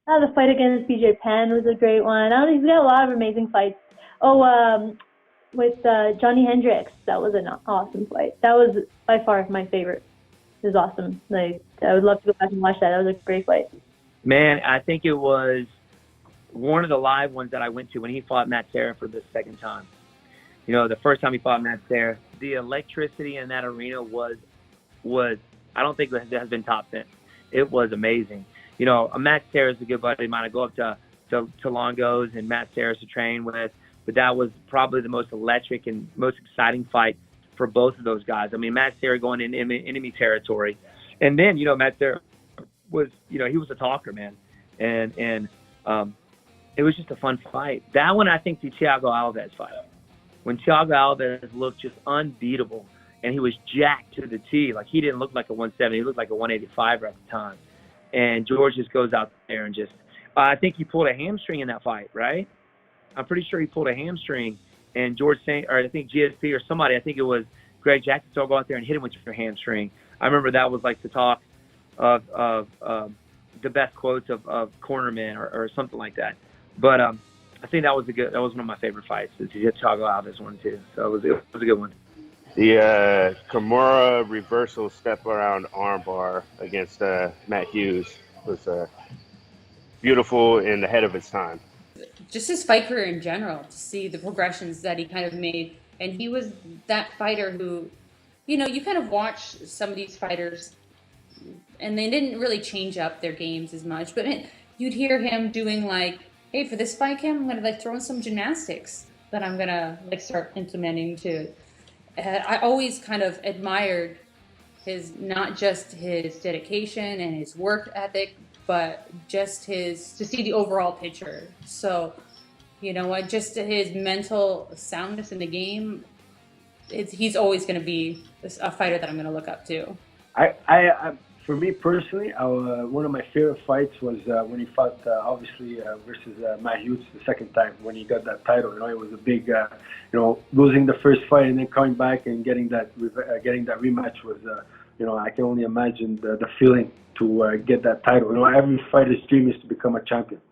The fight against BJ Penn was a great one. He's got a lot of amazing fights. Oh, with Johnny Hendricks, that was an awesome fight. That was by far my favorite. It was awesome. Like, I would love to go back and watch that. That was a great fight. Man, I think it was one of the live ones that I went to when he fought Matt Serra for the second time. You know, the first time he fought Matt Serra, the electricity in that arena was I don't think it has been topped since. It was amazing. You know, Matt Serra is a good buddy of mine. I go up to Longo's and Matt Serra to train with, but that was probably the most electric and most exciting fight for both of those guys. I mean, Matt Serra going in enemy territory, and then, you know, Matt Serra was, you know, he was a talker, man, and it was just a fun fight. That one, I think, the Thiago Alves fight, when Thiago Alves looked just unbeatable, and he was jacked to the T. Like, he didn't look like a 170, he looked like a 185 at the time. And George just goes out there and just, I think he pulled a hamstring in that fight, right? I'm pretty sure he pulled a hamstring, and George St-Pierre, or I think GSP or somebody, I think it was Greg Jackson, so I'll go out there and hit him with your hamstring. I remember that was like the talk of the best quotes of cornermen or something like that. But I think that was one of my favorite fights. Is the Thiago Alves one too. So it was a good one. The Kimura reversal step around armbar against Matt Hughes was beautiful and ahead of its time. Just his fight career in general, to see the progressions that he kind of made. And he was that fighter who, you know, you kind of watch some of these fighters and they didn't really change up their games as much, but you'd hear him doing like, hey, for this fight cam, I'm going to like throw in some gymnastics that I'm going to like start implementing too. I always kind of admired not just his dedication and his work ethic, but just to see the overall picture. So, you know what, just his mental soundness in the game, he's always going to be a fighter that I'm going to look up to. For me personally, one of my favorite fights was when he fought, obviously, versus Matt Hughes the second time when he got that title. You know, it was a big, you know, losing the first fight and then coming back and getting that rematch was, you know, I can only imagine the feeling to get that title. You know, every fighter's dream is to become a champion.